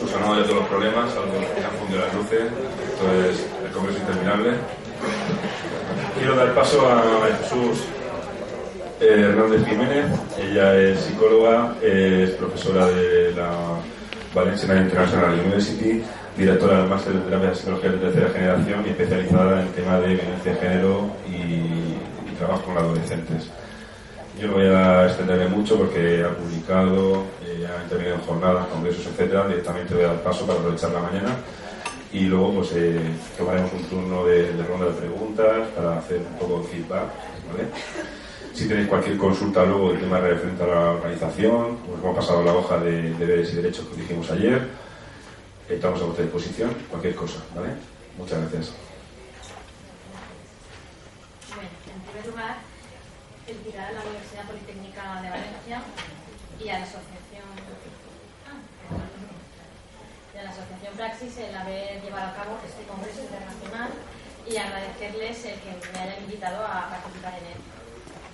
subsanado ya todos los problemas, algo que se han fundido las luces. Esto es el Congreso Interminable. Quiero dar paso a María Jesús Hernández Jiménez. Ella es psicóloga, es profesora de la Valencian International University, directora del máster de terapia de psicología de tercera generación y especializada en el tema de violencia de género y trabajo con adolescentes. Yo no voy a extenderme mucho porque ha publicado, ha intervenido en jornadas, congresos, etcétera. Directamente voy a dar paso para aprovechar la mañana y luego pues tomaremos un turno de ronda de preguntas para hacer un poco de feedback, ¿vale? Si tenéis cualquier consulta luego del tema referente a la organización, pues hemos pasado la hoja de deberes y derechos que dijimos ayer, estamos a vuestra disposición, cualquier cosa, ¿vale? Muchas gracias. Bueno, en primer lugar, felicitar a la Universidad Politécnica de Valencia y a la Asociación Praxis el haber llevado a cabo este congreso internacional y agradecerles el que me hayan invitado a participar en él.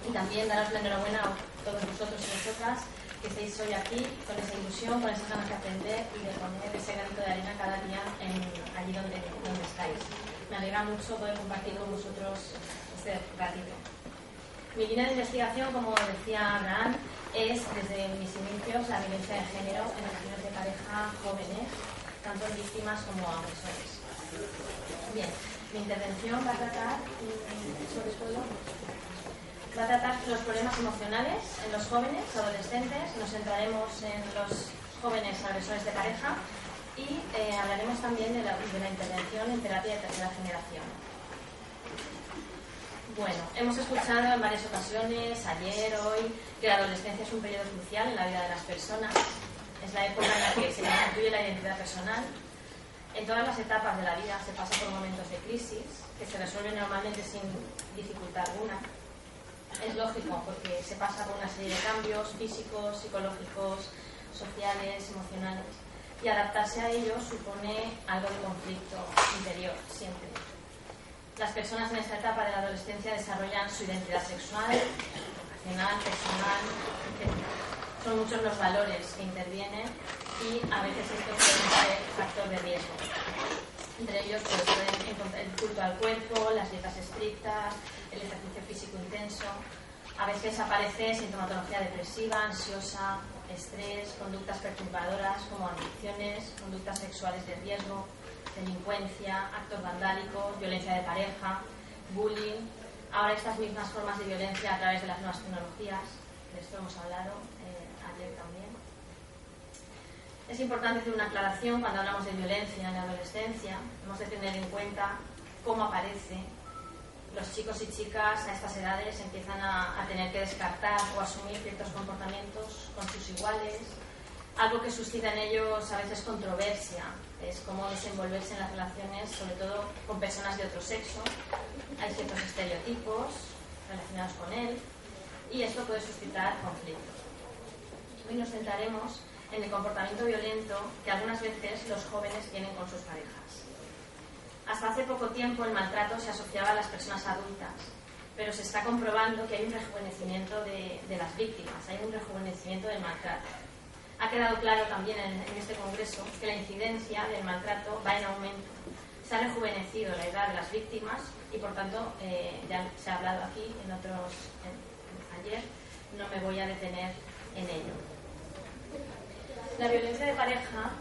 Y también daros la enhorabuena a todos vosotros y vosotras que estéis hoy aquí con esa ilusión, con esas ganas de aprender y de poner ese granito de arena cada día allí donde estáis. Me alegra mucho poder compartir con vosotros este ratito. Mi línea de investigación, como decía Abraham, es desde mis inicios la violencia de género en relaciones de pareja jóvenes, tanto víctimas como agresores. Bien, mi intervención va a tratar los problemas emocionales en los jóvenes, adolescentes. Nos centraremos en los jóvenes agresores de pareja y hablaremos también de la intervención en terapia de tercera generación. Bueno, hemos escuchado en varias ocasiones, ayer, hoy, que la adolescencia es un periodo crucial en la vida de las personas. Es la época en la que se constituye la identidad personal. En todas las etapas de la vida se pasa por momentos de crisis que se resuelven normalmente sin dificultad alguna. Es lógico porque se pasa por una serie de cambios físicos, psicológicos, sociales, emocionales, y adaptarse a ellos supone algo de conflicto interior, siempre. Las personas en esta etapa de la adolescencia desarrollan su identidad sexual, vocacional, personal, etc. Son muchos los valores que intervienen y a veces esto puede ser factor de riesgo. Entre ellos pues, pueden encontrar el culto al cuerpo, las dietas estrictas, el ejercicio físico intenso. A veces aparece sintomatología depresiva, ansiosa, estrés, conductas perturbadoras como adicciones, conductas sexuales de riesgo, delincuencia, actos vandálicos, violencia de pareja, bullying. Ahora estas mismas formas de violencia a través de las nuevas tecnologías, de esto hemos hablado ayer también. Es importante hacer una aclaración cuando hablamos de violencia en la adolescencia. Hemos de tener en cuenta cómo aparece. Los chicos y chicas a estas edades empiezan a tener que descartar o asumir ciertos comportamientos con sus iguales. Algo que suscita en ellos a veces controversia es cómo desenvolverse en las relaciones, sobre todo con personas de otro sexo. Hay ciertos estereotipos relacionados con él y esto puede suscitar conflictos. Hoy nos centraremos en el comportamiento violento que algunas veces los jóvenes tienen con sus parejas. Hasta hace poco tiempo el maltrato se asociaba a las personas adultas, pero se está comprobando que hay un rejuvenecimiento de las víctimas, hay un rejuvenecimiento del maltrato. Ha quedado claro también en este congreso que la incidencia del maltrato va en aumento. Se ha rejuvenecido la edad de las víctimas y por tanto, ya se ha hablado aquí ayer, no me voy a detener en ello. La violencia de pareja,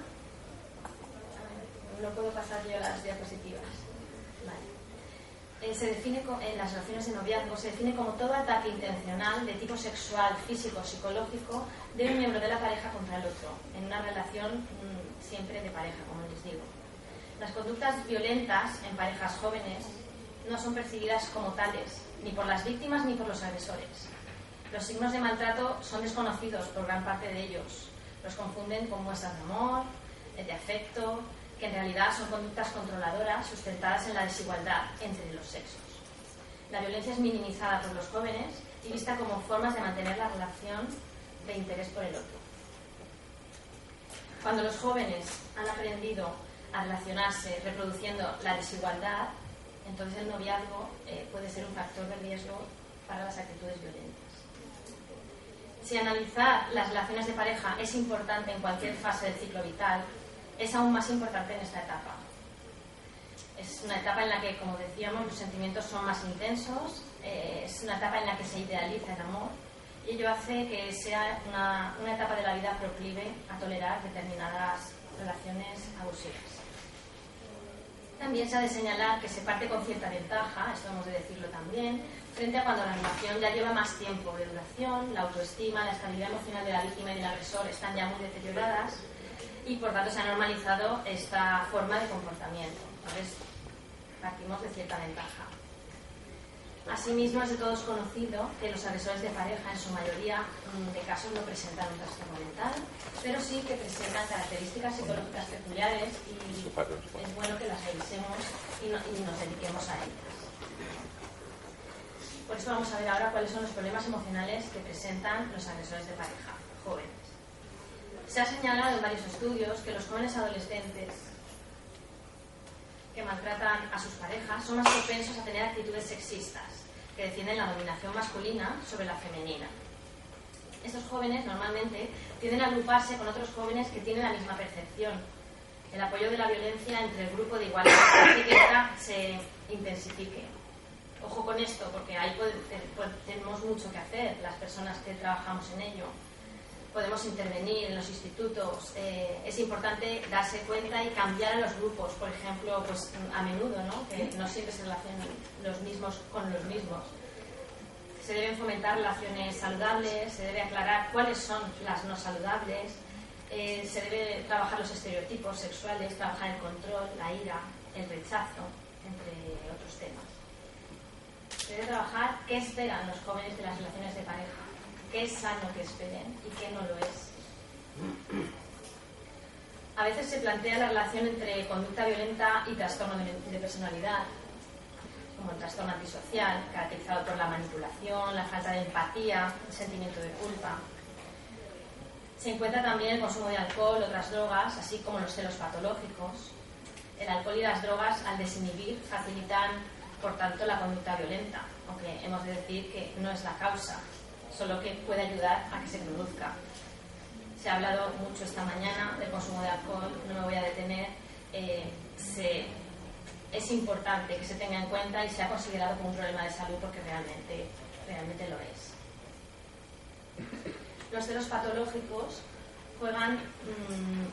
no puedo pasar yo las diapositivas. Vale. Se define en las relaciones de noviazgo, se define como todo ataque intencional de tipo sexual, físico, psicológico de un miembro de la pareja contra el otro, en una relación siempre de pareja, como les digo. Las conductas violentas en parejas jóvenes no son percibidas como tales, ni por las víctimas ni por los agresores. Los signos de maltrato son desconocidos por gran parte de ellos. Los confunden con muestras de amor, de afecto, que en realidad son conductas controladoras sustentadas en la desigualdad entre los sexos. La violencia es minimizada por los jóvenes y vista como formas de mantener la relación de interés por el otro. Cuando los jóvenes han aprendido a relacionarse reproduciendo la desigualdad, entonces el noviazgo puede ser un factor de riesgo para las actitudes violentas. Si analizar las relaciones de pareja es importante en cualquier fase del ciclo vital, es aún más importante en esta etapa. Es una etapa en la que, como decíamos, los sentimientos son más intensos, es una etapa en la que se idealiza el amor, y ello hace que sea una etapa de la vida proclive a tolerar determinadas relaciones abusivas. También se ha de señalar que se parte con cierta ventaja, esto hemos de decirlo también, frente a cuando la relación ya lleva más tiempo de duración, la autoestima, la estabilidad emocional de la víctima y del agresor están ya muy deterioradas y por tanto se ha normalizado esta forma de comportamiento. Entonces partimos de cierta ventaja. Asimismo, es de todos conocido que los agresores de pareja en su mayoría de casos no presentan un trastorno mental, pero sí que presentan características psicológicas peculiares y es bueno que las revisemos y nos dediquemos a ellas. Por eso vamos a ver ahora cuáles son los problemas emocionales que presentan los agresores de pareja jóvenes. Se ha señalado en varios estudios que los jóvenes adolescentes que maltratan a sus parejas son más propensos a tener actitudes sexistas, que defienden la dominación masculina sobre la femenina. Estos jóvenes normalmente tienden a agruparse con otros jóvenes que tienen la misma percepción. El apoyo de la violencia entre el grupo de iguales hace que esta se intensifique. Ojo con esto, porque ahí tenemos mucho que hacer las personas que trabajamos en ello. Podemos intervenir en los institutos, es importante darse cuenta y cambiar a los grupos, por ejemplo, pues a menudo, ¿no? Que no siempre se relacionan los mismos con los mismos. Se deben fomentar relaciones saludables, se debe aclarar cuáles son las no saludables, se debe trabajar los estereotipos sexuales, trabajar el control, la ira, el rechazo, entre otros temas. Se debe trabajar qué esperan los jóvenes de las relaciones de pareja. Qué es sano que esperen y qué no lo es. A veces se plantea la relación entre conducta violenta y trastorno de personalidad, como el trastorno antisocial, caracterizado por la manipulación, la falta de empatía, el sentimiento de culpa. Se encuentra también el consumo de alcohol, otras drogas, así como los celos patológicos. El alcohol y las drogas, al desinhibir, facilitan, por tanto, la conducta violenta, aunque hemos de decir que no es la causa, solo que puede ayudar a que se produzca. Se ha hablado mucho esta mañana del consumo de alcohol, no me voy a detener. Es importante que se tenga en cuenta y sea considerado como un problema de salud porque realmente lo es. Los celos patológicos juegan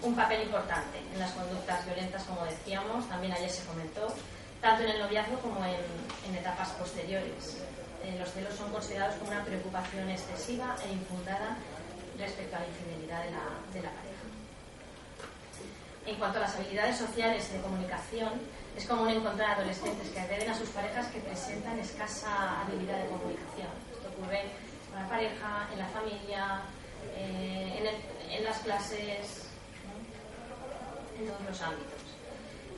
un papel importante en las conductas violentas, como decíamos, también ayer se comentó, tanto en el noviazgo como en etapas posteriores. Los celos son considerados como una preocupación excesiva e infundada respecto a la infidelidad de la pareja. En cuanto a las habilidades sociales y de comunicación, es común encontrar adolescentes que agreden a sus parejas que presentan escasa habilidad de comunicación. Esto ocurre con la pareja, en la familia, en las clases, ¿no? En todos los ámbitos.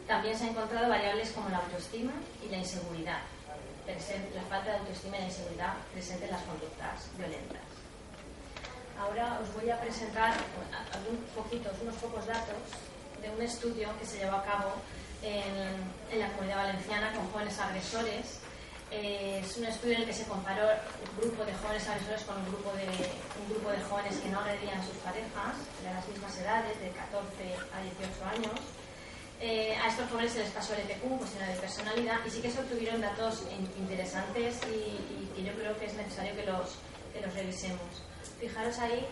También se han encontrado variables como la autoestima y la inseguridad. La falta de autoestima y la inseguridad presente en las conductas violentas. Ahora os voy a presentar unos pocos datos de un estudio que se llevó a cabo en la Comunidad Valenciana con jóvenes agresores. Es un estudio en el que se comparó un grupo de jóvenes agresores con un grupo de jóvenes que no agredían a sus parejas de las mismas edades, de 14 a 18 años. A estos jóvenes se les pasó el EPQ, un cuestionario de personalidad, y sí que se obtuvieron datos interesantes y yo creo que es necesario que los revisemos. Fijaros ahí,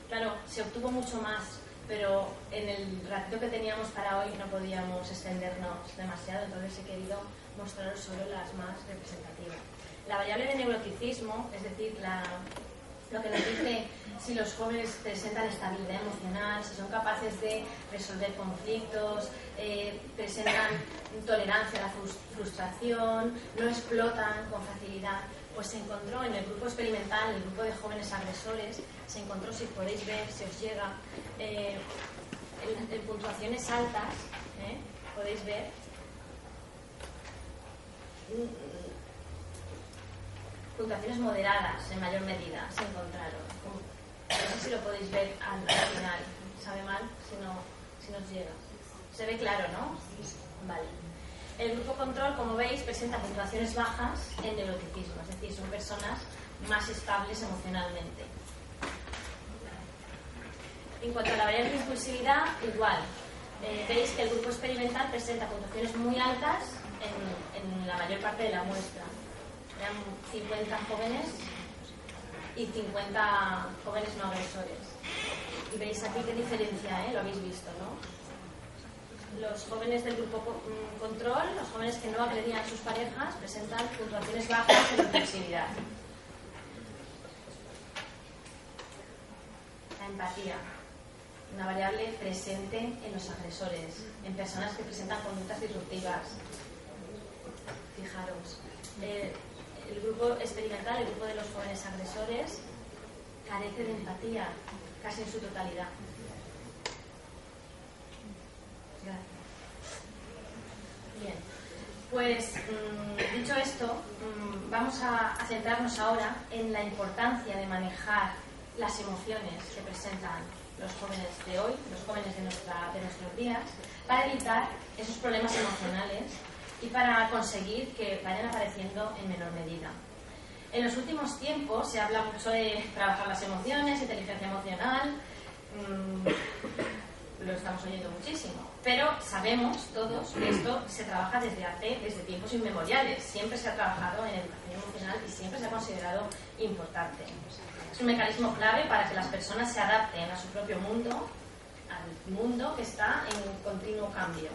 claro, se obtuvo mucho más, pero en el ratito que teníamos para hoy no podíamos extendernos demasiado, entonces he querido mostraros solo las más representativas. La variable de neuroticismo, es decir, lo que nos dice si los jóvenes presentan estabilidad emocional, si son capaces de resolver conflictos, presentan tolerancia a la frustración, no explotan con facilidad, pues se encontró en el grupo experimental, el grupo de jóvenes agresores, se encontró, si podéis ver, si os llega, en puntuaciones altas, podéis ver, puntuaciones moderadas en mayor medida se encontraron. No sé si lo podéis ver al final. Sabe mal si nos llega. Se ve claro, ¿no? Vale. El grupo control, como veis, presenta puntuaciones bajas en neuroticismo, es decir, son personas más estables emocionalmente. En cuanto a la variable de impulsividad, igual. veis que el grupo experimental presenta puntuaciones muy altas en la mayor parte de la muestra. Eran 50 jóvenes y 50 jóvenes no agresores. Y veis aquí qué diferencia, lo habéis visto, ¿no? Los jóvenes del grupo control, los jóvenes que no agredían a sus parejas, presentan puntuaciones bajas en reflexividad. La empatía, una variable presente en los agresores, en personas que presentan conductas disruptivas. Fijaros, el grupo experimental, el grupo de los jóvenes agresores, carece de empatía casi en su totalidad. Gracias. Bien, pues dicho esto, vamos a centrarnos ahora en la importancia de manejar las emociones que presentan los jóvenes de hoy, los jóvenes de nuestros días, para evitar esos problemas emocionales y para conseguir que vayan apareciendo en menor medida. En los últimos tiempos se habla mucho de trabajar las emociones, inteligencia emocional, lo estamos oyendo muchísimo, pero sabemos todos que esto se trabaja desde tiempos inmemoriales. Siempre se ha trabajado en educación emocional y siempre se ha considerado importante. Es un mecanismo clave para que las personas se adapten a su propio mundo, al mundo que está en continuo cambio.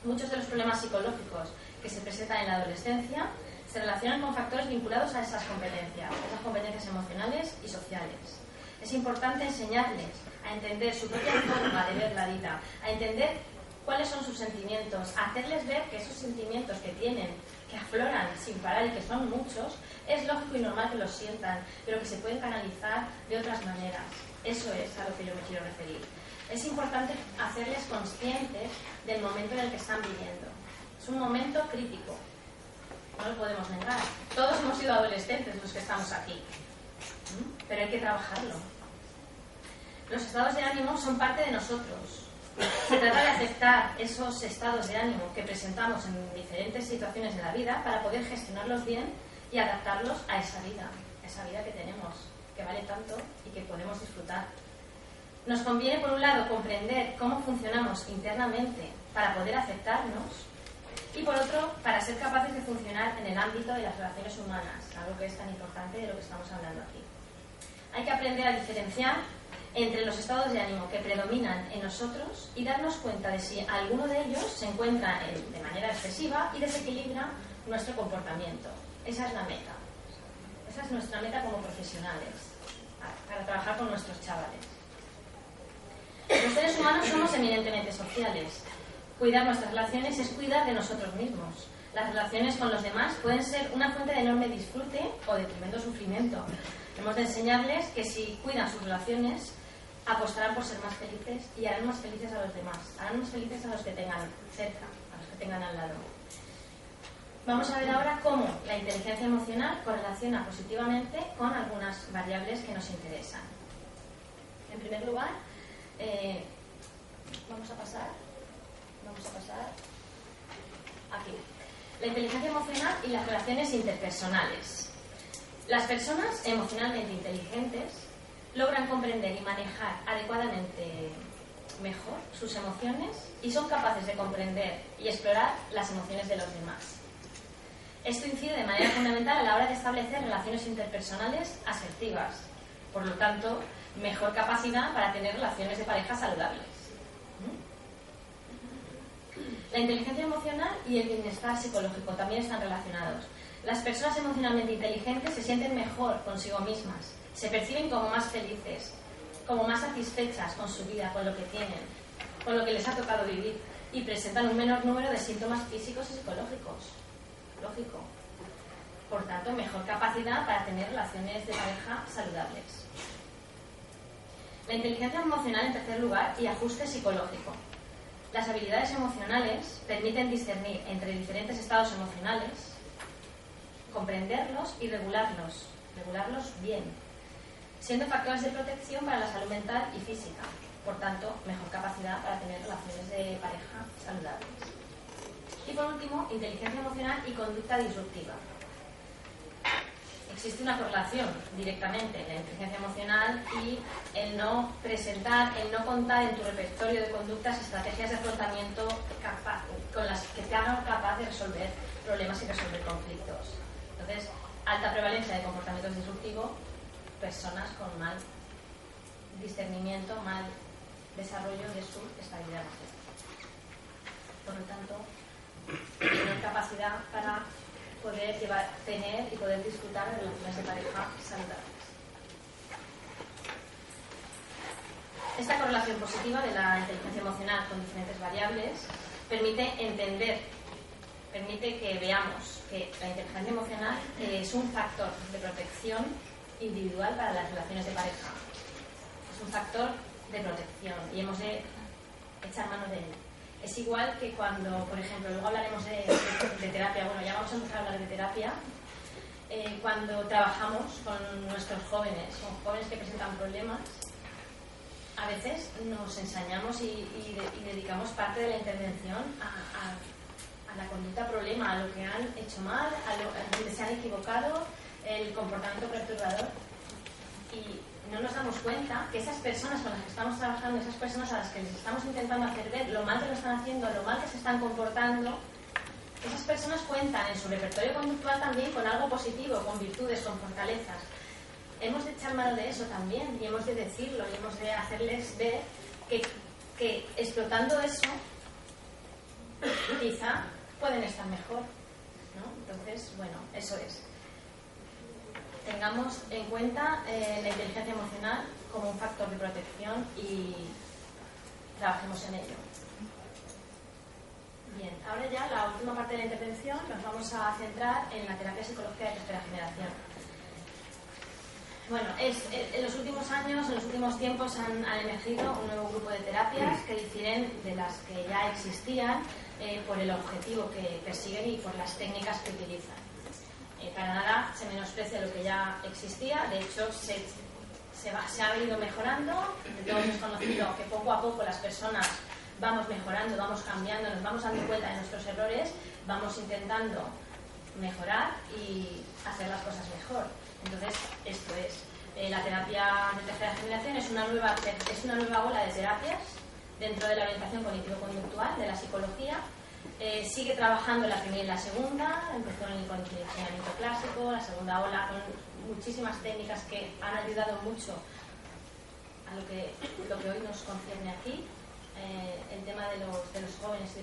Muchos de los problemas psicológicos que se presentan en la adolescencia se relacionan con factores vinculados a esas competencias emocionales y sociales. Es importante enseñarles a entender su propia forma de ver la vida, a entender cuáles son sus sentimientos, a hacerles ver que esos sentimientos que tienen, que afloran sin parar y que son muchos, es lógico y normal que los sientan, pero que se pueden canalizar de otras maneras. Eso es a lo que yo me quiero referir. Es importante hacerles conscientes del momento en el que están viviendo. Es un momento crítico, no lo podemos negar. Todos hemos sido adolescentes los que estamos aquí, pero hay que trabajarlo. Los estados de ánimo son parte de nosotros. Se trata de aceptar esos estados de ánimo que presentamos en diferentes situaciones de la vida para poder gestionarlos bien y adaptarlos a esa vida que tenemos, que vale tanto y que podemos disfrutar. Nos conviene, por un lado, comprender cómo funcionamos internamente para poder aceptarnos y, por otro, para ser capaces de funcionar en el ámbito de las relaciones humanas, algo que es tan importante de lo que estamos hablando aquí. Hay que aprender a diferenciar entre los estados de ánimo que predominan en nosotros y darnos cuenta de si alguno de ellos se encuentra de manera excesiva y desequilibra nuestro comportamiento. Esa es la meta. Esa es nuestra meta como profesionales, para trabajar con nuestros chavales. Los seres humanos somos eminentemente sociales. Cuidar nuestras relaciones es cuidar de nosotros mismos. Las relaciones con los demás pueden ser una fuente de enorme disfrute o de tremendo sufrimiento. Hemos de enseñarles que si cuidan sus relaciones, apostarán por ser más felices y harán más felices a los demás. Harán más felices a los que tengan cerca, a los que tengan al lado. Vamos a ver ahora cómo la inteligencia emocional correlaciona positivamente con algunas variables que nos interesan. En primer lugar, vamos a pasar aquí. La inteligencia emocional y las relaciones interpersonales. Las personas emocionalmente inteligentes logran comprender y manejar adecuadamente mejor sus emociones y son capaces de comprender y explorar las emociones de los demás. Esto incide de manera fundamental a la hora de establecer relaciones interpersonales asertivas, por lo tanto, mejor capacidad para tener relaciones de pareja saludables. La inteligencia emocional y el bienestar psicológico también están relacionados. Las personas emocionalmente inteligentes se sienten mejor consigo mismas, se perciben como más felices, como más satisfechas con su vida, con lo que tienen, con lo que les ha tocado vivir, y presentan un menor número de síntomas físicos y psicológicos. Lógico. Por tanto, mejor capacidad para tener relaciones de pareja saludables. La inteligencia emocional, en tercer lugar, y ajuste psicológico. Las habilidades emocionales permiten discernir entre diferentes estados emocionales, comprenderlos y regularlos bien, siendo factores de protección para la salud mental y física. Por tanto, mejor capacidad para tener relaciones de pareja saludables. Y por último, inteligencia emocional y conducta disruptiva. existe una correlación directamente en la inteligencia emocional y el no presentar, el no contar en tu repertorio de conductas estrategias de afrontamiento con las que te hagan capaz de resolver problemas y resolver conflictos. Entonces, alta prevalencia de comportamientos disruptivos, personas con mal discernimiento, mal desarrollo de su estabilidad emocional. Por lo tanto, tener capacidad para poder tener y poder disfrutar de relaciones de pareja saludables. Esta correlación positiva de la inteligencia emocional con diferentes variables permite entender, permite que veamos que la inteligencia emocional es un factor de protección individual para las relaciones de pareja. Es un factor de protección y hemos de echar mano de él. Es igual que cuando, por ejemplo, luego hablaremos de terapia, bueno, ya vamos a empezar a hablar de terapia, cuando trabajamos con nuestros jóvenes, con jóvenes que presentan problemas, a veces nos ensañamos y dedicamos parte de la intervención a la conducta problema, a lo que han hecho mal, a donde se han equivocado, el comportamiento perturbador, y no nos damos cuenta que esas personas con las que estamos trabajando, esas personas a las que les estamos intentando hacer ver lo mal que lo están haciendo, lo mal que se están comportando, esas personas cuentan en su repertorio conductual también con algo positivo, con virtudes, con fortalezas. Hemos de echar mano de eso también y hemos de decirlo y hemos de hacerles ver que explotando eso quizá pueden estar mejor, ¿no? Entonces, bueno, eso es. Tengamos en cuenta la inteligencia emocional como un factor de protección y trabajemos en ello. Bien, ahora ya la última parte de la intervención nos vamos a centrar en la terapia psicológica de tercera generación. Bueno, en los últimos años, en los últimos tiempos han emergido un nuevo grupo de terapias que difieren de las que ya existían por el objetivo que persiguen y por las técnicas que utilizan. Para nada se menosprecia lo que ya existía, de hecho se ha venido mejorando. De todos es conocido que poco a poco las personas vamos mejorando, vamos cambiando, nos vamos dando cuenta de nuestros errores, vamos intentando mejorar y hacer las cosas mejor. Entonces, esto es. La terapia de tercera generación es una nueva ola de terapias dentro de la orientación cognitivo-conductual de la psicología. Sigue trabajando en la primera y la segunda, empezó en el condicionamiento clásico, la segunda ola con muchísimas técnicas que han ayudado mucho a lo que hoy nos concierne aquí, el tema de los jóvenes y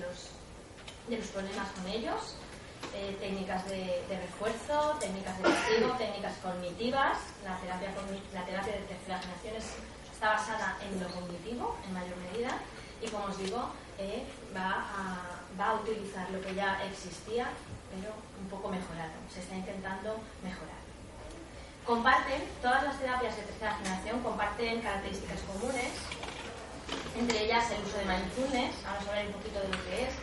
de los problemas con ellos, técnicas de refuerzo, técnicas de castigo, técnicas cognitivas. La terapia de tercera generación está basada en lo cognitivo en mayor medida y, como os digo, va a utilizar lo que ya existía, pero un poco mejorado. Se está intentando mejorar. Todas las terapias de tercera generación comparten características comunes, entre ellas el uso de mindfulness. Vamos a hablar un poquito de lo que es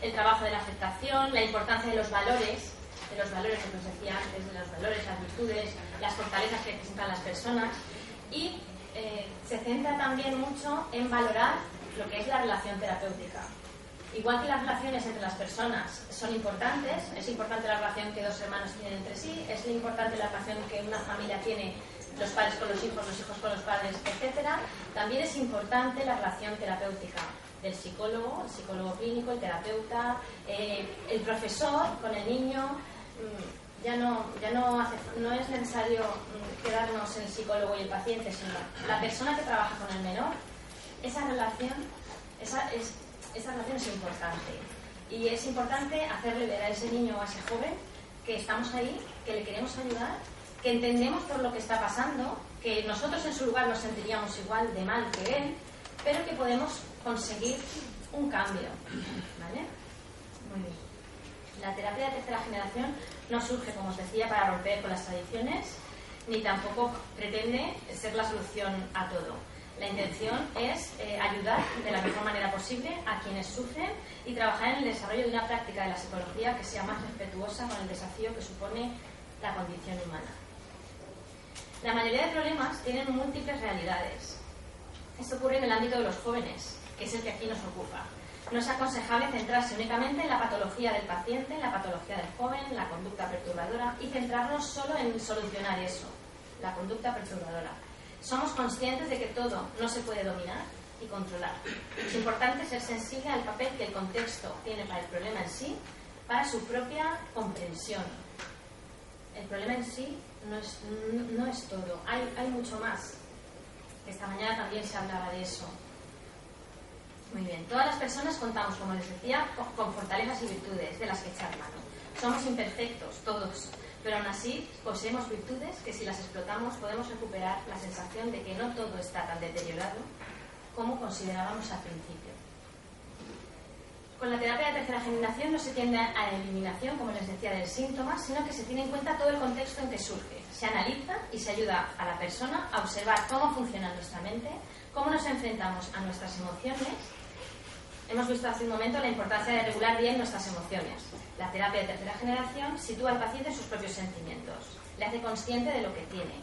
el trabajo de la aceptación, la importancia de los valores que os decía antes, de los valores, las virtudes, las fortalezas que presentan las personas, y se centra también mucho en valorar lo que es la relación terapéutica. Igual que las relaciones entre las personas son importantes, es importante la relación que dos hermanos tienen entre sí, es importante la relación que una familia tiene, los padres con los hijos con los padres, etc. También es importante la relación terapéutica del psicólogo, el psicólogo clínico, el terapeuta, el profesor con el niño. Ya no es necesario quedarnos en el psicólogo y el paciente, sino la persona que trabaja con el menor. Esa relación es importante, y es importante hacerle ver a ese niño o a ese joven que estamos ahí, que le queremos ayudar, que entendemos por lo que está pasando, que nosotros en su lugar nos sentiríamos igual de mal que él, pero que podemos conseguir un cambio, ¿vale? Muy bien. La terapia de tercera generación no surge, como os decía, para romper con las tradiciones, ni tampoco pretende ser la solución a todo. La intención es ayudar de la mejor manera posible a quienes sufren y trabajar en el desarrollo de una práctica de la psicología que sea más respetuosa con el desafío que supone la condición humana. La mayoría de problemas tienen múltiples realidades. Esto ocurre en el ámbito de los jóvenes, que es el que aquí nos ocupa. No es aconsejable centrarse únicamente en la patología del paciente, en la patología del joven, la conducta perturbadora, y centrarnos solo en solucionar eso, la conducta perturbadora. Somos conscientes de que todo no se puede dominar y controlar. Es importante ser sensible al papel que el contexto tiene para el problema en sí, para su propia comprensión. El problema en sí no es todo, hay mucho más. Esta mañana también se hablaba de eso. Muy bien, todas las personas contamos, como les decía, con fortalezas y virtudes de las que echar mano. Somos imperfectos, todos, pero aún así poseemos virtudes que si las explotamos podemos recuperar la sensación de que no todo está tan deteriorado como considerábamos al principio. Con la terapia de tercera generación no se tiende a la eliminación, como les decía, del síntoma, sino que se tiene en cuenta todo el contexto en que surge. Se analiza y se ayuda a la persona a observar cómo funciona nuestra mente, cómo nos enfrentamos a nuestras emociones. Hemos visto hace un momento la importancia de regular bien nuestras emociones. La terapia de tercera generación sitúa al paciente en sus propios sentimientos, le hace consciente de lo que tiene,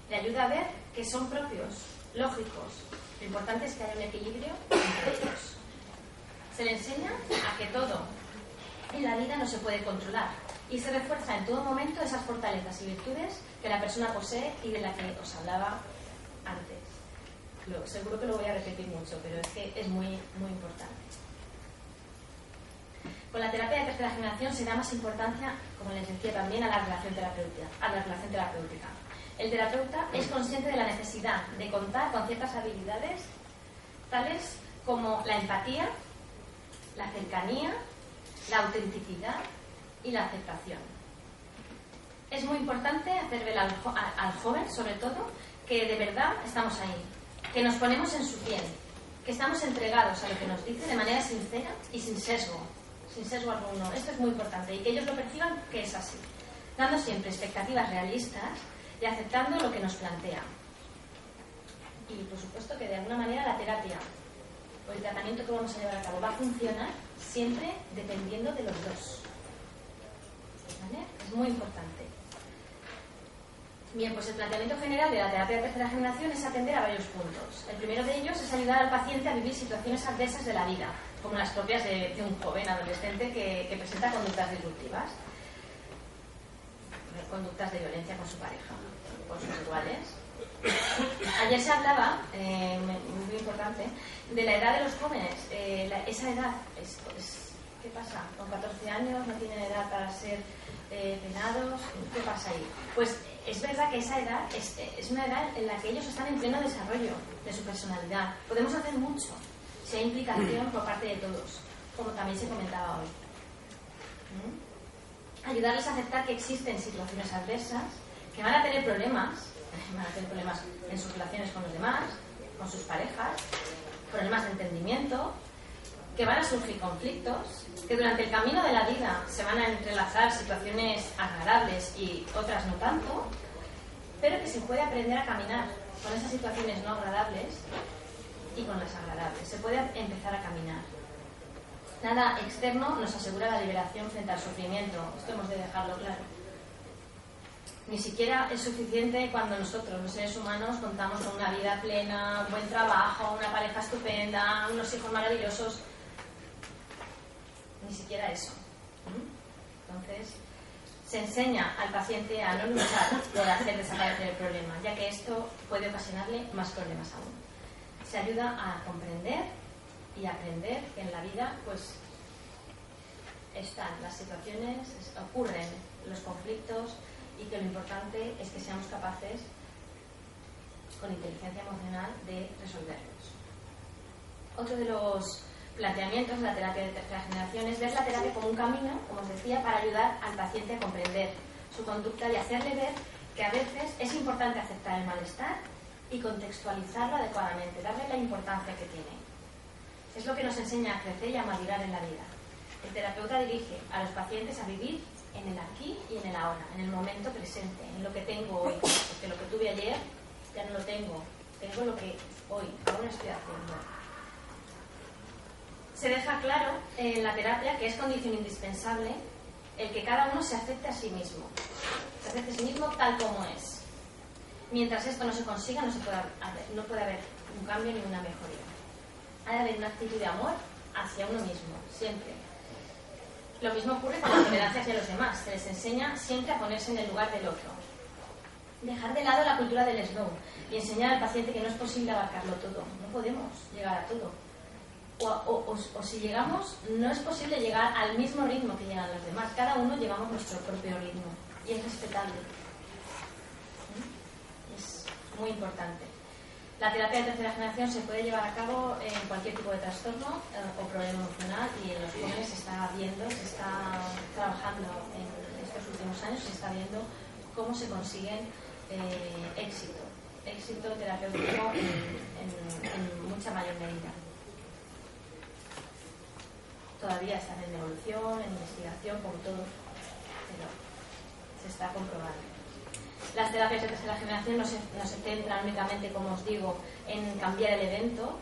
le ayuda a ver que son propios, lógicos. Lo importante es que haya un equilibrio entre ellos. Se le enseña a que todo en la vida no se puede controlar y se refuerza en todo momento esas fortalezas y virtudes que la persona posee y de las que os hablaba antes. Seguro que lo voy a repetir mucho, pero es que es muy, muy importante. Con la terapia de tercera generación se da más importancia, como les decía también, a la relación terapéutica. El terapeuta es consciente de la necesidad de contar con ciertas habilidades tales como la empatía, la cercanía, la autenticidad y la aceptación. Es muy importante hacer ver al joven, sobre todo, que de verdad estamos ahí, que nos ponemos en su piel, que estamos entregados a lo que nos dice de manera sincera y sin sesgo alguno. Esto es muy importante y que ellos lo perciban que es así, dando siempre expectativas realistas y aceptando lo que nos plantea. Y por supuesto que de alguna manera la terapia o el tratamiento que vamos a llevar a cabo va a funcionar siempre dependiendo de los dos. ¿Vale? Es muy importante. Bien, pues el planteamiento general de la terapia de tercera generación es atender a varios puntos. El primero de ellos es ayudar al paciente a vivir situaciones adversas de la vida, como las propias de un joven adolescente que presenta conductas disruptivas, conductas de violencia con su pareja, con sus iguales. Ayer se hablaba, muy importante, de la edad de los jóvenes. Esa edad, ¿qué pasa? Con 14 años no tienen edad para ser penados. ¿Qué pasa ahí? Pues es verdad que esa edad es una edad en la que ellos están en pleno desarrollo de su personalidad. Podemos hacer mucho si hay implicación por parte de todos, como también se comentaba hoy. Ayudarles a aceptar que existen situaciones adversas, que van a tener problemas en sus relaciones con los demás, con sus parejas, problemas de entendimiento, que van a surgir conflictos, que durante el camino de la vida se van a entrelazar situaciones agradables y otras no tanto, pero que se puede aprender a caminar con esas situaciones no agradables y con las agradables. Se puede empezar a caminar. Nada externo nos asegura la liberación frente al sufrimiento. Esto hemos de dejarlo claro. Ni siquiera es suficiente cuando nosotros, los seres humanos, contamos con una vida plena, un buen trabajo, una pareja estupenda, unos hijos maravillosos. Ni siquiera eso. Entonces, se enseña al paciente a no luchar por hacer desaparecer el problema, ya que esto puede ocasionarle más problemas aún. Se ayuda a comprender y aprender que en la vida, pues, están las situaciones, ocurren los conflictos y que lo importante es que seamos capaces, con inteligencia emocional, de resolverlos. Otro de los planteamientos de la terapia de tercera generación es ver la terapia como un camino, como os decía, para ayudar al paciente a comprender su conducta y hacerle ver que a veces es importante aceptar el malestar y contextualizarlo adecuadamente, darle la importancia que tiene. Es lo que nos enseña a crecer y a madurar en la vida. El terapeuta dirige a los pacientes a vivir en el aquí y en el ahora, en el momento presente, en lo que tengo hoy, porque lo que tuve ayer ya no lo tengo lo que hoy, ahora estoy haciendo. Se deja claro en la terapia que es condición indispensable el que cada uno se acepte a sí mismo, se acepte a sí mismo tal como es. Mientras esto no se consiga, no puede haber un cambio ni una mejoría. Ha de haber una actitud de amor hacia uno mismo, siempre. Lo mismo ocurre con la tolerancia hacia los demás. Se les enseña siempre a ponerse en el lugar del otro. Dejar de lado la cultura del slow y enseñar al paciente que no es posible abarcarlo todo. No podemos llegar a todo. O si llegamos, no es posible llegar al mismo ritmo que llegan los demás. Cada uno llevamos nuestro propio ritmo y es respetable. Es muy importante. La terapia de tercera generación se puede llevar a cabo en cualquier tipo de trastorno o problema emocional, y en los jóvenes se está viendo, se está trabajando en estos últimos años, se está viendo cómo se consiguen éxito terapéutico en mucha mayor medida. Todavía están en evolución, en investigación, como todo, pero se está comprobando. Las terapias de tercera generación no se centran únicamente, como os digo, en cambiar el evento,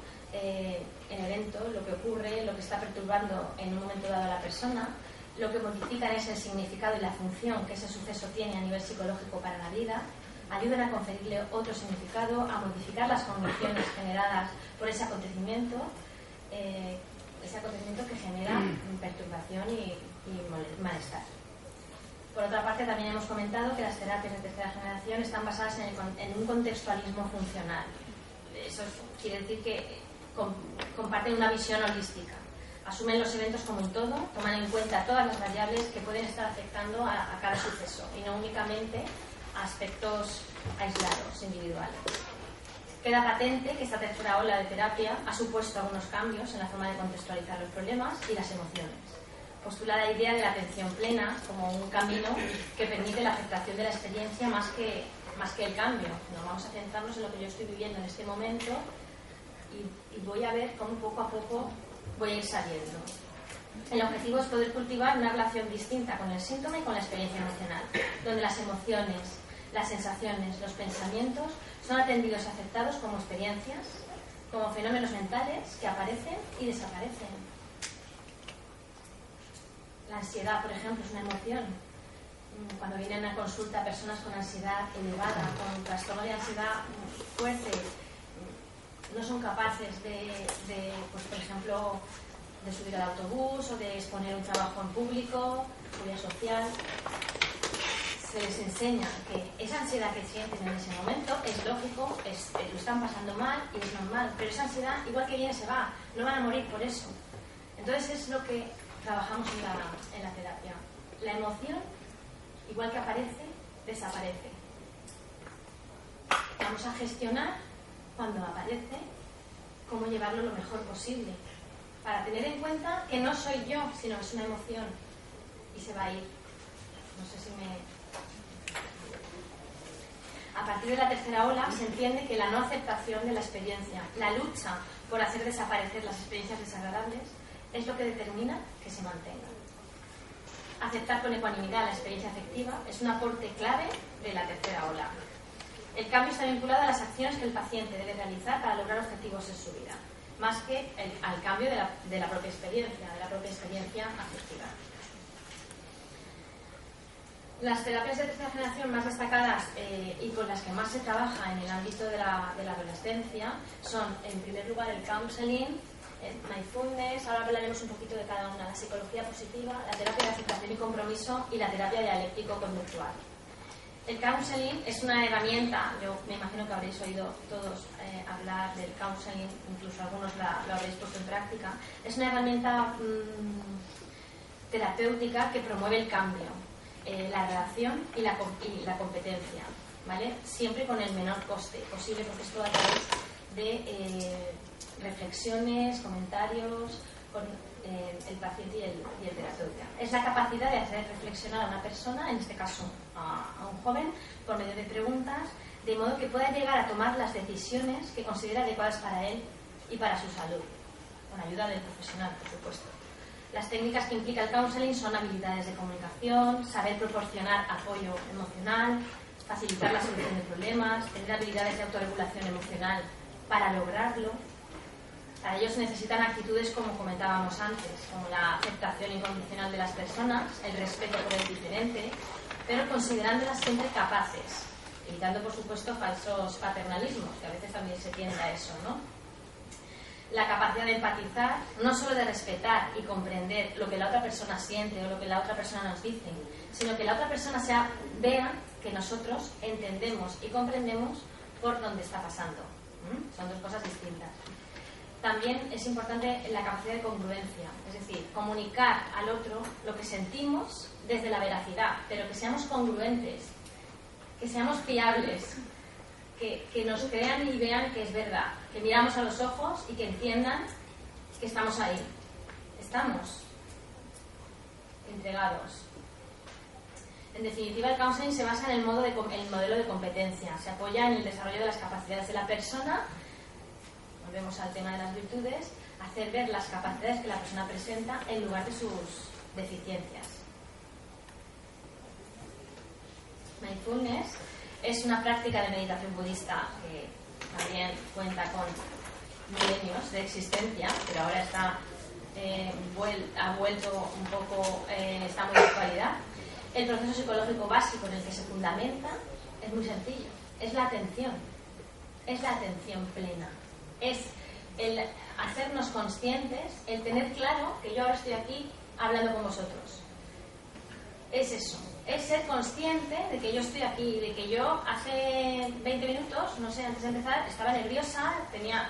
lo que ocurre, lo que está perturbando en un momento dado a la persona. Lo que modifican es el significado y la función que ese suceso tiene a nivel psicológico para la vida. Ayudan a conferirle otro significado, a modificar las condiciones generadas por ese acontecimiento que genera perturbación y malestar. Por otra parte, también hemos comentado que las terapias de tercera generación están basadas en un contextualismo funcional. Eso quiere decir que comparten una visión holística. Asumen los eventos como un todo, toman en cuenta todas las variables que pueden estar afectando a cada suceso y no únicamente a aspectos aislados, individuales. Queda patente que esta tercera ola de terapia ha supuesto algunos cambios en la forma de contextualizar los problemas y las emociones. Postula la idea de la atención plena como un camino que permite la aceptación de la experiencia más que el cambio. No, vamos a centrarnos en lo que yo estoy viviendo en este momento y voy a ver cómo poco a poco voy a ir saliendo. El objetivo es poder cultivar una relación distinta con el síntoma y con la experiencia emocional, donde las emociones, las sensaciones, los pensamientos son atendidos y aceptados como experiencias, como fenómenos mentales que aparecen y desaparecen. La ansiedad, por ejemplo, es una emoción. Cuando vienen a consulta personas con ansiedad elevada, con trastorno de ansiedad fuerte, no son capaces pues, por ejemplo, de subir al autobús o de exponer un trabajo en público, fobia social. Se les enseña que esa ansiedad que sienten en ese momento es lógico, lo están pasando mal y es normal, pero esa ansiedad, igual que viene, se va, no van a morir por eso. Entonces es lo que trabajamos en la terapia. La emoción, igual que aparece, desaparece. Vamos a gestionar, cuando aparece, cómo llevarlo lo mejor posible, para tener en cuenta que no soy yo, sino que es una emoción y se va a ir. No sé si me... A partir de la tercera ola se entiende que la no aceptación de la experiencia, la lucha por hacer desaparecer las experiencias desagradables, es lo que determina que se mantenga. Aceptar con ecuanimidad la experiencia afectiva es un aporte clave de la tercera ola. El cambio está vinculado a las acciones que el paciente debe realizar para lograr objetivos en su vida, más que al cambio de la propia experiencia afectiva. Las terapias de tercera generación más destacadas y con las que más se trabaja en el ámbito de la adolescencia son, en primer lugar, el counseling, el mindfulness. Ahora hablaremos un poquito de cada una: la psicología positiva, la terapia de aceptación y compromiso y la terapia dialéctico-conductual. El counseling es una herramienta, yo me imagino que habréis oído todos hablar del counseling, incluso algunos lo habréis puesto en práctica. Es una herramienta terapéutica que promueve el cambio, la relación y la competencia, ¿vale? Siempre con el menor coste posible, porque esto a través de reflexiones, comentarios con el paciente y el terapeuta. Es la capacidad de hacer reflexionar a una persona, en este caso a un joven, por medio de preguntas, de modo que pueda llegar a tomar las decisiones que considera adecuadas para él y para su salud, con ayuda del profesional, por supuesto. Las técnicas que implica el counseling son habilidades de comunicación, saber proporcionar apoyo emocional, facilitar la solución de problemas, tener habilidades de autorregulación emocional para lograrlo. Para ello se necesitan actitudes, como comentábamos antes, como la aceptación incondicional de las personas, el respeto por el diferente, pero considerándolas siempre capaces, evitando, por supuesto, falsos paternalismos, que a veces también se tiende a eso, ¿no? la capacidad de empatizar, no solo de respetar y comprender lo que la otra persona siente o lo que la otra persona nos dice, sino que la otra persona vea que nosotros entendemos y comprendemos por dónde está pasando. Son dos cosas distintas. También es importante la capacidad de congruencia, es decir, comunicar al otro lo que sentimos desde la veracidad, pero que seamos congruentes, que seamos fiables, que nos crean y vean que es verdad, que miramos a los ojos y que entiendan que estamos ahí, estamos entregados. En definitiva, el counseling se basa en el modelo de competencia, se apoya en el desarrollo de las capacidades de la persona. Volvemos al tema de las virtudes, hacer ver las capacidades que la persona presenta en lugar de sus deficiencias. Mindfulness es una práctica de meditación budista que también cuenta con milenios de existencia, pero ahora ha vuelto un poco, está muy de actualidad. El proceso psicológico básico en el que se fundamenta es muy sencillo, es la atención plena. Es el hacernos conscientes, el tener claro que yo ahora estoy aquí hablando con vosotros. Es eso, es ser consciente de que yo estoy aquí, de que yo hace 20 minutos, no sé, antes de empezar, estaba nerviosa, tenía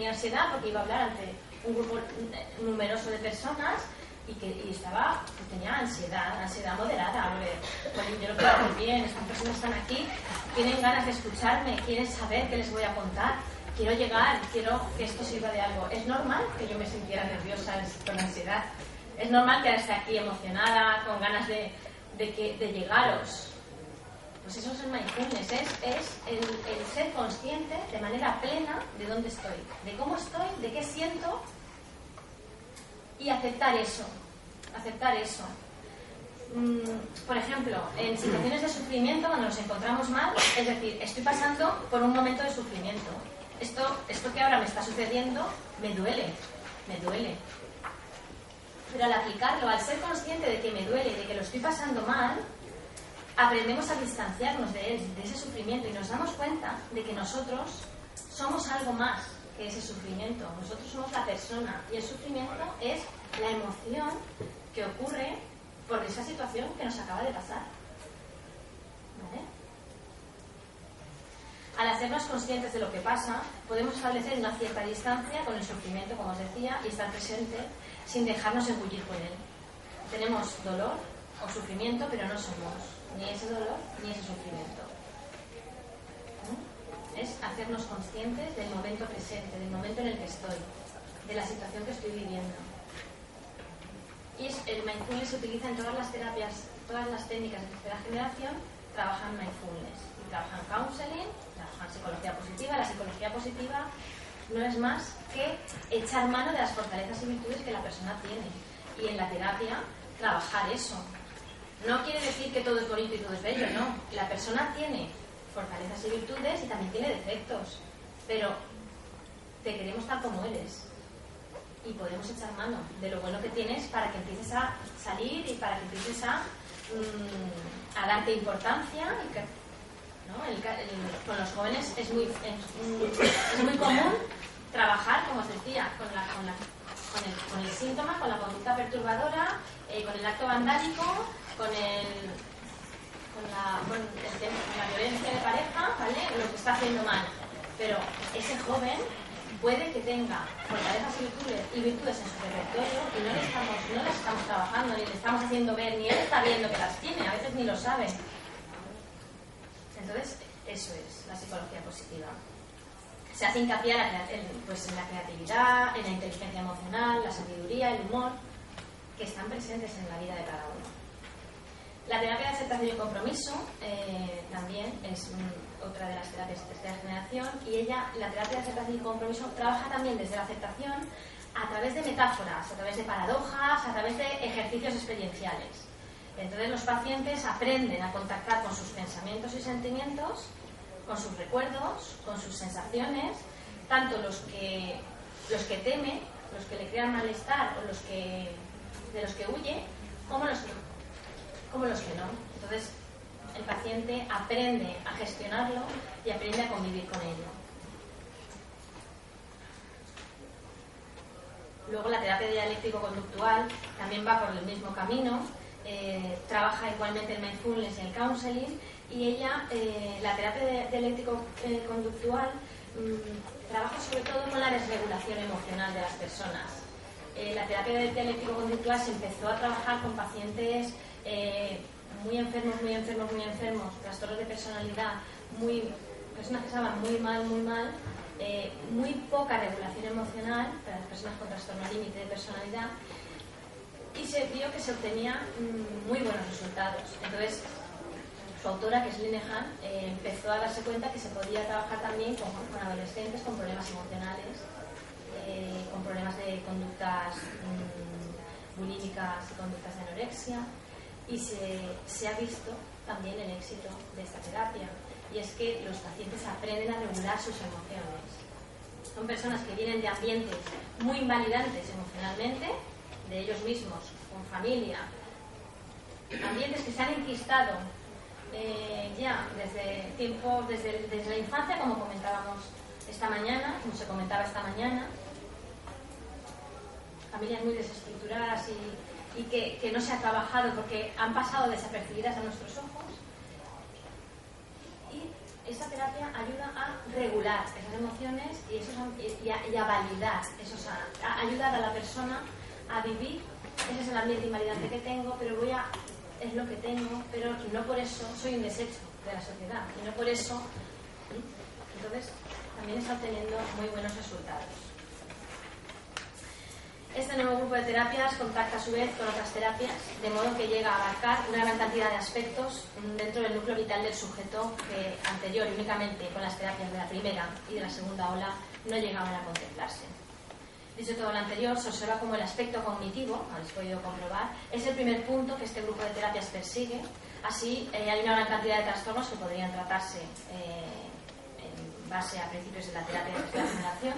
ansiedad porque iba a hablar ante un grupo numeroso de personas y tenía ansiedad moderada. Yo lo quiero hacer bien, estas personas están aquí, tienen ganas de escucharme, quieren saber qué les voy a contar. Quiero llegar, quiero que esto sirva de algo. Es normal que yo me sintiera nerviosa, con ansiedad. Es normal que ahora esté aquí emocionada, con ganas de llegaros. Pues eso es el mindfulness, es el ser consciente de manera plena de dónde estoy, de cómo estoy, de qué siento y aceptar eso. Por ejemplo, en situaciones de sufrimiento, cuando nos encontramos mal, es decir, estoy pasando por un momento de sufrimiento. Esto que ahora me está sucediendo me duele. Pero al aplicarlo, al ser consciente de que me duele, de que lo estoy pasando mal, aprendemos a distanciarnos de ese sufrimiento y nos damos cuenta de que nosotros somos algo más que ese sufrimiento. Nosotros somos la persona y el sufrimiento es la emoción que ocurre por esa situación que nos acaba de pasar. ¿Vale? Al hacernos conscientes de lo que pasa, podemos establecer una cierta distancia con el sufrimiento, como os decía, y estar presente sin dejarnos engullir por él. Tenemos dolor o sufrimiento, pero no somos ni ese dolor ni ese sufrimiento. Es hacernos conscientes del momento presente, del momento en el que estoy, de la situación que estoy viviendo. Y el mindfulness se utiliza en todas las terapias, todas las técnicas de tercera generación trabajan mindfulness. Trabajan counseling, trabajan psicología positiva. La psicología positiva no es más que echar mano de las fortalezas y virtudes que la persona tiene. Y en la terapia, trabajar eso. No quiere decir que todo es bonito y todo es bello, no. La persona tiene fortalezas y virtudes y también tiene defectos. Pero te queremos tal como eres. Y podemos echar mano de lo bueno que tienes para que empieces a salir y para que empieces a darte importancia y que, ¿no? Con los jóvenes es muy común trabajar, como os decía, con el síntoma, con la conducta perturbadora, con el acto vandálico, con la violencia de pareja, ¿vale? Lo que está haciendo mal. Pero ese joven puede que tenga fortalezas y virtudes en su repertorio y no las estamos trabajando, ni le estamos haciendo ver, ni él está viendo que las tiene, a veces ni lo sabe. Entonces, eso es la psicología positiva. Se hace hincapié en la creatividad, en la inteligencia emocional, la sabiduría, el humor, que están presentes en la vida de cada uno. La terapia de aceptación y compromiso también es otra de las terapias de tercera generación, y la terapia de aceptación y compromiso trabaja también desde la aceptación a través de metáforas, a través de paradojas, a través de ejercicios experienciales. Entonces los pacientes aprenden a contactar con sus pensamientos y sentimientos, con sus recuerdos, con sus sensaciones, tanto los que teme, los que le crean malestar o de los que huye, como los que no. Entonces el paciente aprende a gestionarlo y aprende a convivir con ello. Luego la terapia dialéctico-conductual también va por el mismo camino, trabaja igualmente el mindfulness y el counseling, y ella, la terapia dialéctico-conductual, trabaja sobre todo con la desregulación emocional de las personas. La terapia dialéctico-conductual se empezó a trabajar con pacientes muy enfermos, trastornos de personalidad, personas que estaban muy mal, muy poca regulación emocional para las personas con trastorno límite de personalidad, y se vio que se obtenían muy buenos resultados. Entonces, su autora, que es Linehan, empezó a darse cuenta que se podía trabajar también con adolescentes con problemas emocionales, con problemas de conductas bulímicas y conductas de anorexia, y se ha visto también el éxito de esta terapia, y es que los pacientes aprenden a regular sus emociones. Son personas que vienen de ambientes muy invalidantes emocionalmente, de ellos mismos, con familia, ambientes que se han enquistado ya desde la infancia, como comentábamos esta mañana, como se comentaba esta mañana, familias muy desestructuradas y que no se ha trabajado porque han pasado desapercibidas a nuestros ojos. Y esta terapia ayuda a regular esas emociones y a validar a ayudar a la persona a vivir. Ese es el ambiente invalidante que tengo, pero es lo que tengo, pero no por eso soy un desecho de la sociedad, y no por eso. Entonces también está obteniendo muy buenos resultados. Este nuevo grupo de terapias contacta a su vez con otras terapias, de modo que llega a abarcar una gran cantidad de aspectos dentro del núcleo vital del sujeto que anterior y únicamente con las terapias de la primera y de la segunda ola no llegaban a contemplarse. Dicho todo lo anterior, se observa como el aspecto cognitivo, habéis podido comprobar, es el primer punto que este grupo de terapias persigue. Así, hay una gran cantidad de trastornos que podrían tratarse en base a principios de la terapia de tercera generación,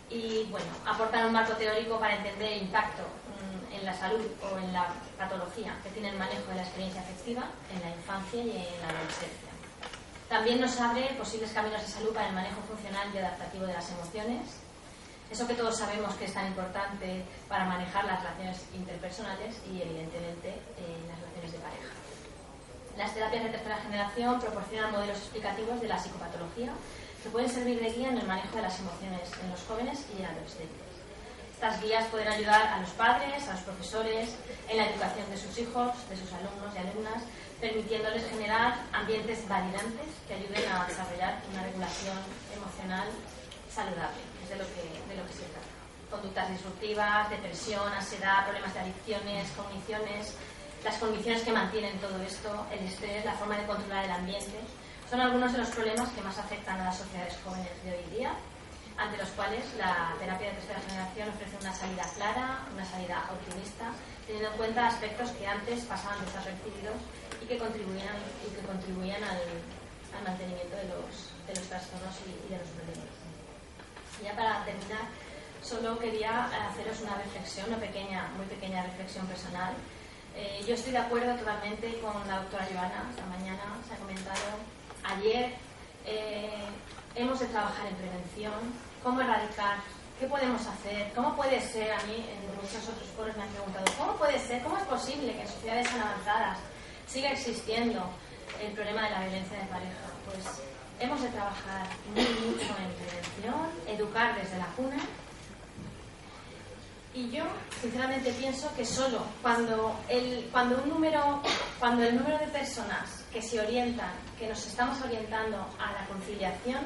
y bueno, aportan un marco teórico para entender el impacto en la salud o en la patología que tiene el manejo de la experiencia afectiva en la infancia y en la adolescencia. También nos abre posibles caminos de salud para el manejo funcional y adaptativo de las emociones, eso que todos sabemos que es tan importante para manejar las relaciones interpersonales y evidentemente las relaciones de pareja. Las terapias de tercera generación proporcionan modelos explicativos de la psicopatología que pueden servir de guía en el manejo de las emociones en los jóvenes y en adolescentes. Estas guías pueden ayudar a los padres, a los profesores, en la educación de sus hijos, de sus alumnos y alumnas, permitiéndoles generar ambientes validantes que ayuden a desarrollar una regulación emocional saludable. Es de lo que se trata. Conductas disruptivas, depresión, ansiedad, problemas de adicciones, cogniciones, las condiciones que mantienen todo esto, el estrés, la forma de controlar el ambiente, son algunos de los problemas que más afectan a las sociedades jóvenes de hoy día, ante los cuales la terapia de tercera generación ofrece una salida clara, una salida optimista, teniendo en cuenta aspectos que antes pasaban desapercibidos y que contribuían al mantenimiento de los trastornos y de los problemas. Y ya para terminar, solo quería haceros una reflexión, muy pequeña reflexión personal. Yo estoy de acuerdo totalmente con la doctora Joana. Esta mañana se ha comentado. Ayer hemos de trabajar en prevención. ¿Cómo erradicar? ¿Qué podemos hacer? ¿Cómo puede ser? A mí, en muchos otros foros me han preguntado, ¿cómo puede ser? ¿Cómo es posible que en sociedades tan avanzadas siga existiendo el problema de la violencia de pareja? Pues hemos de trabajar mucho en prevención, educar desde la cuna. Y yo, sinceramente, pienso que solo cuando el número de personas que se orientan, que nos estamos orientando a la conciliación,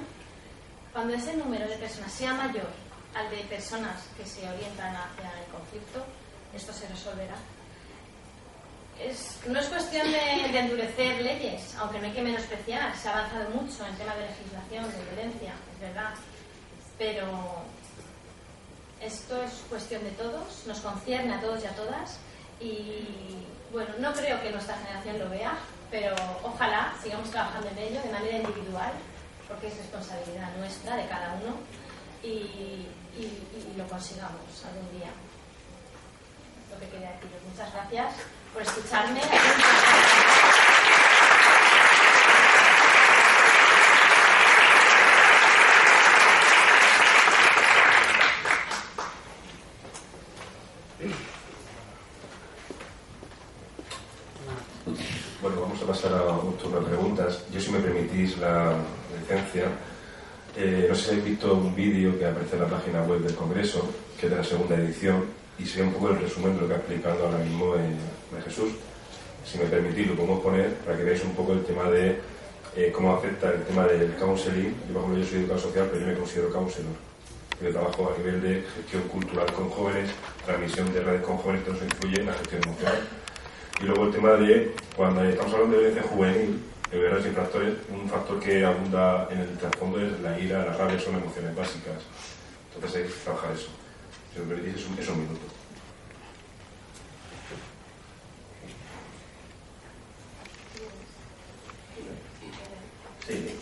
cuando ese número de personas sea mayor al de personas que se orientan hacia el conflicto, esto se resolverá. No es cuestión de endurecer leyes, aunque no hay que menospreciar. Se ha avanzado mucho en tema de legislación, de violencia, es verdad, pero esto es cuestión de todos, nos concierne a todos y a todas, y bueno, no creo que nuestra generación lo vea, pero ojalá sigamos trabajando en ello de manera individual, porque es responsabilidad nuestra, de cada uno, y lo consigamos algún día. Lo que quería deciros. Muchas gracias por escucharme. Bueno, vamos a pasar a un turno de preguntas. Yo, si me permitís la licencia, no sé si habéis visto un vídeo que aparece en la página web del Congreso, que es de la segunda edición, y sería un poco el resumen de lo que ha explicado ahora mismo de Jesús. Si me permitís, lo podemos poner para que veáis un poco el tema de cómo afecta el tema del counseling. Yo, por ejemplo, yo soy educador social, pero yo me considero counselor. Yo trabajo a nivel de gestión cultural con jóvenes, transmisión de redes con jóvenes, todo eso influye en la gestión emocional. Y luego el tema de, cuando estamos hablando de violencia juvenil, de verdaderos infractores, un factor que abunda en el trasfondo es la ira, la rabia, son emociones básicas. Entonces hay que trabajar eso. Si me permitís, es un minuto. Sí.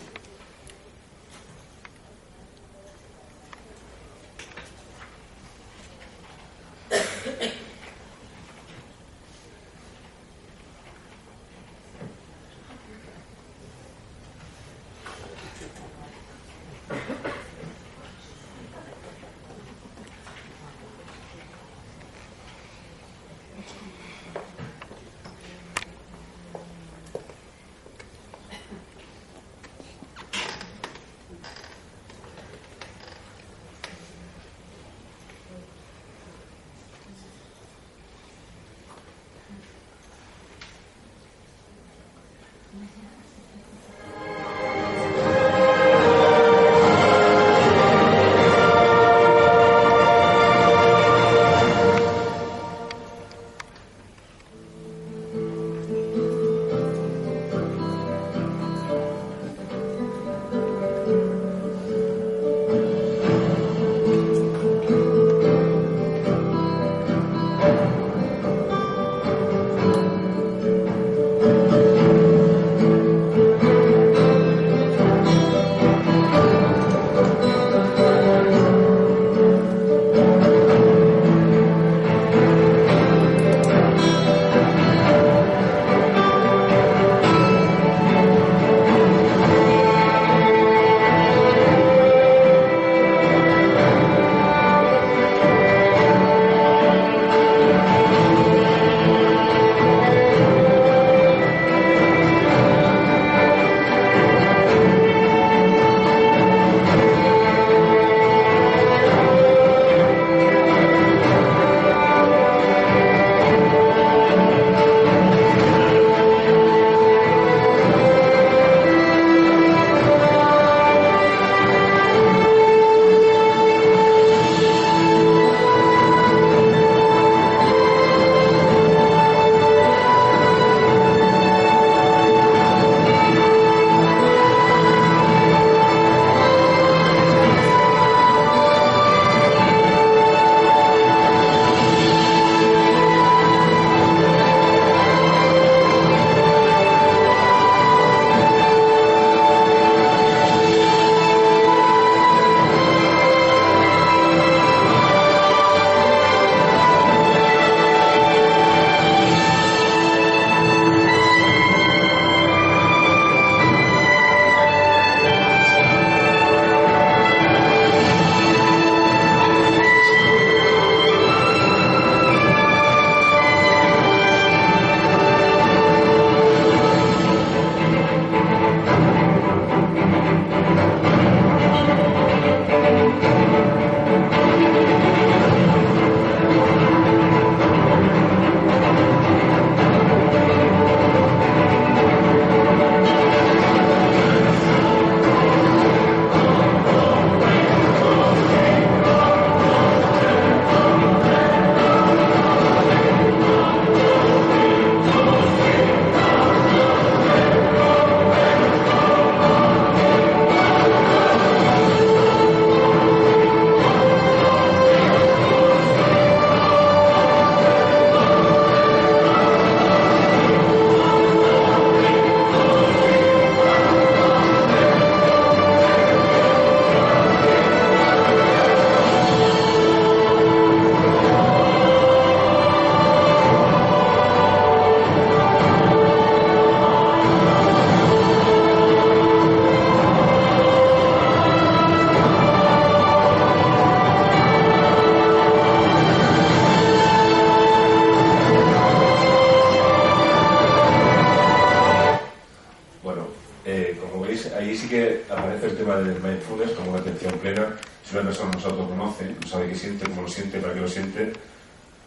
del mindfulness como la atención plena. Si una persona no se autoconoce, no sabe qué siente, cómo lo siente, para qué lo siente,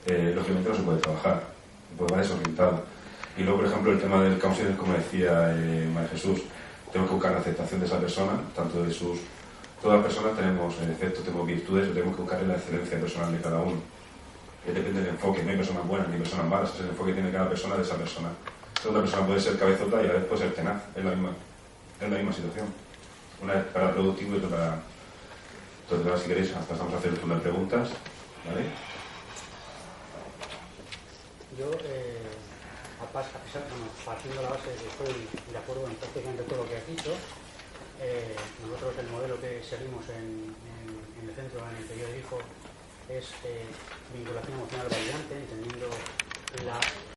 lógicamente no se puede trabajar, pues va desorientado. Y luego, por ejemplo, el tema del counseling, como decía María Jesús, tengo que buscar la aceptación de esa persona, tanto de sus... Todas las personas tenemos defectos, tenemos virtudes, pero tenemos que buscar la excelencia personal de cada uno. Depende del enfoque, no hay personas buenas ni personas malas, es el enfoque que tiene cada persona de esa persona. Esa otra persona puede ser cabezota y a veces puede ser tenaz, es la misma situación. Una es para productivo y otra para... Entonces, ahora si queréis, hasta estamos a hacer turno de preguntas, ¿vale? Yo, partiendo de la base de que estoy de acuerdo en prácticamente todo lo que has dicho, nosotros el modelo que seguimos en el centro en el que yo dirijo es vinculación emocional validante, entendiendo la